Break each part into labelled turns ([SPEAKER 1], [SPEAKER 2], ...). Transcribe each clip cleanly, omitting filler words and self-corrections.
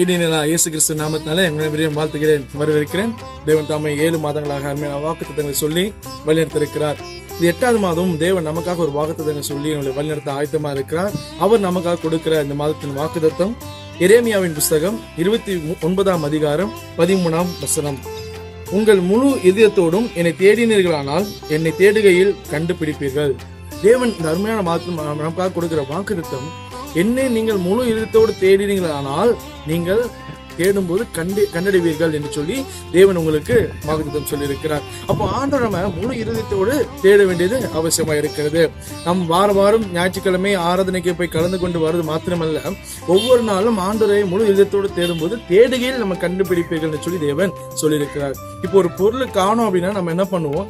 [SPEAKER 1] இனியா இயேசு கிறிஸ்து நாமத்தினால எங்களை வாழ்த்துகிறேன், வரவேற்கிறேன். தேவன் தாமே 7 மாதங்களாக அருமையான வாக்குத்தத்தங்களை சொல்லி வழிநடத்திருக்கிறார். இது 8வது மாதம் தேவன் நமக்காக ஒரு வாக்குத்தத்தங்களை சொல்லி எங்களை வழிநடத்த ஆயத்தமா இருக்கிறார். அவர் நமக்காக கொடுக்கிற இந்த மாதத்தின் வாக்குத்தத்தம் எரேமியாவின் புஸ்தகம் 29ஆம் அதிகாரம் 13ஆம் வசனம். உங்கள் முழு இதயத்தோடும் என்னை தேடினீர்களானால் என்னை தேடுகையில் கண்டுபிடிப்பீர்கள். தேவன் இந்த அருமையான மாதத்தில் நமக்காக கொடுக்கிற வாக்குத்தத்தம், என்னை நீங்கள் முழு இதயத்தோடு தேடினீர்களானால் நீங்கள் தேடும்போது கண்டடைவீர்கள் என்று சொல்லி தேவன் உங்களுக்கு வாக்குத்தத்தம் சொல்லி இருக்கிறார். அப்போ ஆண்டவர் நம்ம முழு இருதயத்தோடு தேட வேண்டியது அவசியமா இருக்கிறது. நம் வாரம் ஞாயிற்றுக்கிழமை ஆராதனைக்கு போய் கலந்து கொண்டு வருவது மாத்திரமல்ல, ஒவ்வொரு நாளும் ஆண்டவரை முழு இதயத்தோடு தேடும்போது தேடுகையில் நம்ம கண்டுபிடிப்பீர்கள் என்று சொல்லி தேவன் சொல்லியிருக்கிறார். இப்போ ஒரு பொருளை காணோம் அப்படின்னா நம்ம என்ன பண்ணுவோம்?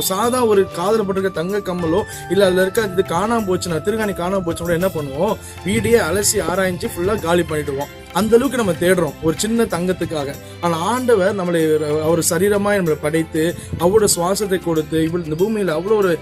[SPEAKER 1] சாதா ஒரு காதல போட்டிருக்க தங்க கம்மலோ இல்ல அதுல இருக்க இது காணாம போச்சுன்னா, திருகாணி காணாம போச்சுன்னா என்ன பண்ணுவோம்? வீடியே அலசி ஆராய்ச்சி ஃபுல்லா காலி பண்ணிடுவோம். அந்த அளவுக்கு நம்ம தேடுறோம் ஒரு சின்ன தங்கத்துக்காக. ஆனா ஆண்டவர் நம்மளை அவர் சரீரமாய் நம்மளை படைத்து அவரோட சுவாசத்தை கொடுத்து இந்த பூமியில அவ்வளவு ஒரு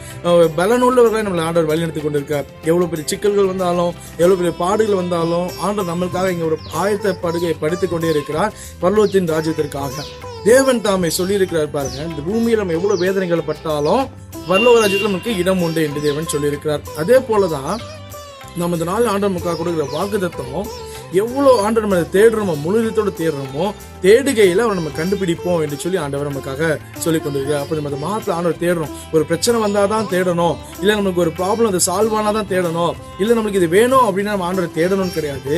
[SPEAKER 1] பலனுள்ளவர்களை நம்மளை ஆண்டவர் வழிநடத்தி கொண்டிருக்கார். எவ்வளவு பெரிய சிக்கல்கள் வந்தாலும், எவ்வளவு பெரிய பாடுகள் வந்தாலும் ஆண்டவர் நம்மளுக்காக இங்க ஒரு ஆயத்த படுகை படித்துக் கொண்டே இருக்கிறார் பரலோகத்தின் ராஜ்யத்திற்காக. தேவன் தாமே சொல்லி இருக்கிறார் பாருங்க, இந்த பூமியில நம்ம எவ்வளவு வேதனைகள் பட்டாலும் பரலோக ராஜ்யத்துல நமக்கு இடம் உண்டு என்று தேவன் சொல்லி இருக்கிறார். அதே போலதான் நம்ம இந்த நாள் ஆண்டவர் நமக்காக கொடுக்கிற வாக்குத்தத்தம், எவ்வளவு ஆண்டவர் நம்ம தேடுறோமோ, முழுதத்தோடு தேடுறோமோ, தேடுகையில அவர் நம்ம கண்டுபிடிப்போம் என்று சொல்லி ஆண்டவர் நமக்காக சொல்லிக் கொண்டிருக்கிறார். அப்ப நம்ம அந்த மாதத்துல ஆண்டவர் தேடுறோம். ஒரு பிரச்சனை வந்தாதான் தேடணும், இல்ல நமக்கு ஒரு ப்ராப்ளம் அது சால்வ் ஆனாதான் தேடணும், இல்ல நம்மளுக்கு இது வேணும் அப்படின்னா நம்ம ஆண்டவர் தேடணும்னு கிடையாது.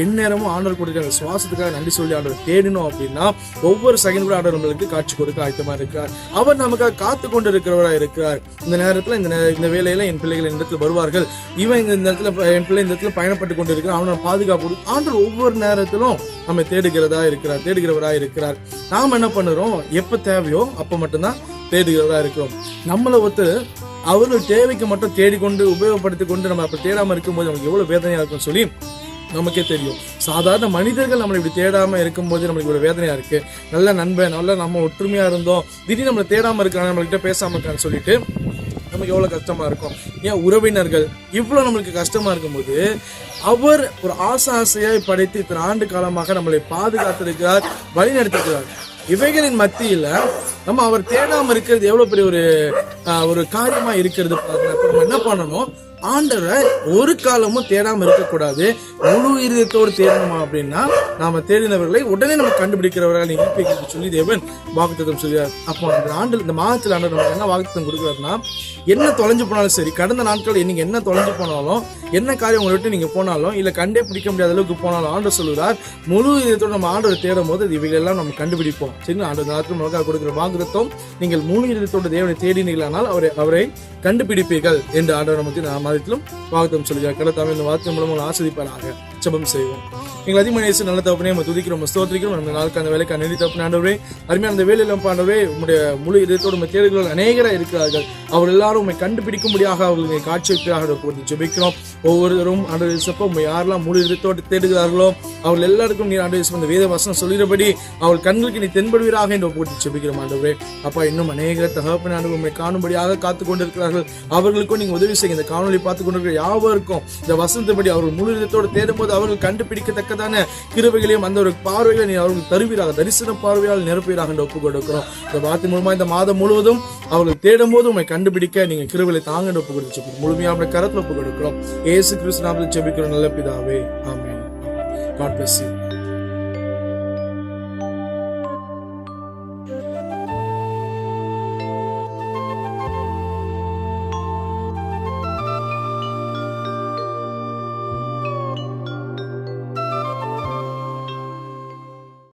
[SPEAKER 1] எந்நேரமும் ஆண்டவர் கொடுக்கிற சுவாசத்துக்காக நன்றி சொல்லி ஆண்டவர் தேடணும் அப்படின்னா ஒவ்வொரு செகண்ட் கூட ஆண்டவர் நம்மளுக்கு காட்சி கொடுக்க ஆயத்தமா இருக்கிறார். அவர் நமக்காக காத்து கொண்டு இருக்கிறவராக இருக்கிறார். இந்த நேரத்துல இந்த வேலையில என் பிள்ளைகள் இந்த இடத்துல வருவார்கள், இவன் இந்த இடத்துல என் பிள்ளை இந்த இடத்துல பயணப்பட்டு கொண்டு இருக்கிறான், அவனை பாதுகாப்பு ஆண்டவர் ஒவ்வொரு நேரத்திலும் நம்ம தேடுகிறவரா இருக்கிறார். நாம் என்ன பண்ணுறோம்? எப்ப தேவையோ அப்ப மட்டும்தான் தேடுகிறவரா இருக்கிறோம். நம்மளை அவர்கள் தேவைக்கு மட்டும் தேடிக்கொண்டு உபயோகப்படுத்திக் கொண்டு நம்ம அப்ப தேடாம இருக்கும்போது நமக்கு எவ்வளவு வேதனையா இருக்கும்னு சொல்லி நமக்கே தெரியும். சாதாரண மனிதர்கள் நம்மளை இப்படி தேடாம இருக்கும்போது நம்மளுக்கு இவ்வளவு வேதனையா இருக்கு. நல்ல நண்பன், நல்ல நம்ம ஒற்றுமையா இருந்தோம், திடீர்னு நம்மளை தேடாம இருக்காங்க, நம்மள்கிட்ட பேசாம இருக்கான்னு சொல்லிட்டு நமக்கு எவ்வளவு கஷ்டமா இருக்கும். ஏன் உறவினர்கள் இவ்வளவு நம்மளுக்கு கஷ்டமா இருக்கும்போது அவர் ஒரு ஆசையாய் படைத்து இத்தனை ஆண்டு காலமாக நம்மளை பாதுகாத்திருக்கிறார், வழி நடத்திருக்கிறார். இவைகளின் மத்தியில நம்ம அவர் தேடாம இருக்கிறது எவ்வளவு பெரிய ஒரு காரியமா இருக்கிறது. நம்ம என்ன பண்ணணும்? ஆண்டவரை ஒரு காலமும் தேடாம இருக்கக்கூடாது, முழு இருதயத்தோடு தேடணுமா அப்படின்னா நாம தேடினவர்களை உடனே நம்ம கண்டுபிடிக்கிறவர்கள் இருப்பீங்க சொல்லி தேவன் வாக்குத்தத்தம் சொல்கிறார். அப்போ இந்த மாதத்தில் ஆண்டவர் நம்ம என்ன வாக்குத்தத்தம் கொடுக்குறாருன்னா, என்ன தொலைஞ்சு போனாலும் சரி, கடந்த நாட்கள் நீங்க என்ன தொலைஞ்சு போனாலும், என்ன காரியம் உங்களை விட்டு நீங்க போனாலும், இல்ல கண்டே பிடிக்க முடியாத அளவுக்கு போனாலும் ஆண்டவர் சொல்லுகிறார், முழு இதயத்தோடு நம்ம ஆண்டவரை தேடும் போது இவைகள் எல்லாம் நம்ம கண்டுபிடிப்போம். சரி, ஆண்டவர் நாட்கள் நமக்காக கொடுக்கிற வாக்குத்தத்தம், நீங்கள் முழு இதயத்தோடு தேவனை தேடினீர்களானால் அவரை கண்டுபிடிப்பீர்கள் என்று ஆண்டவர் நமக்கு மாதத்திலும் வாக்குத்தத்தம் சொல்கிறார். கடத்தாமல் இந்த வார்த்தை மூலம் ஆஸ்வதிப்பாராக. ஜெபம் செய்வோம். எங்கள் அதிமனேசு நல்ல தகப்பனே, நம்ம துதிக்கிறோம், ஸ்தோத்திரிக்கிறோம். நம்ம நாளுக்கு அந்த வேலைக்கு நன்றி தகப்பனே. ஆண்டவரே, அருமையான அந்த வேலையில ஆண்டவரே, உங்களுடைய முழு இதயத்தோடு நம்ம தேடுகிறவர்கள் அநேகராக இருக்கிறார்கள். அவர் எல்லாரும் உண்மை கண்டுபிடிக்கும்படியாக அவர்களை காட்சி வைப்பதாக போட்டு ஜெபிக்கிறோம். ஒவ்வொருவரும் ஆண்டவர் இயேசுப்பா, உண்மை யாரெல்லாம் முழு இதயத்தோடு தேடுகிறார்களோ அவர்கள் எல்லாருக்கும் நீ ஆண்டவர் இயேசு அந்த வேத வசனம் சொல்கிறபடி அவள் கண்களுக்கு நீ தென்படுவீராக என்று போட்டு ஜெபிக்கிறோம். ஆண்டவரே அப்பா, இன்னும் அநேக தகப்பனே ஆண்டவர் உண்மை காணும்படியாக காத்து கொண்டிருக்கிறார்கள். அவர்களுக்கும் நீங்க உதவி செய்ய. இந்த காணொலி பார்த்து கொண்டிருக்கிற யாவருக்கும் இந்த வசனத்தின்படி அவர்கள் முழு இதயத்தோடு தேடும்போது அவர்கள் கண்டுபிடிக்கத்தக்கதான கிருபைகளையும் அந்த ஒரு பார்வைகளை நீ அவர்கள் தருவீராக, தரிசன பார்வையால் நிரப்புவீராக என்று ஒப்புக் கொடுக்கிறோம். இந்த வார்த்தை மூலமா இந்த மாதம் முழுவதும் அவர்கள் தேடும் போது உண்மை கண்டுபிடிக்க நீங்க கிருபைகளை தாங்க ஒப்புக் கொடுத்து முழுமையான கரத்தில் ஒப்புக் கொடுக்கிறோம். இயேசு கிறிஸ்து நாமத்தில் ஜெபிக்கிறோம் நல்ல பிதாவே, ஆமென். God bless you.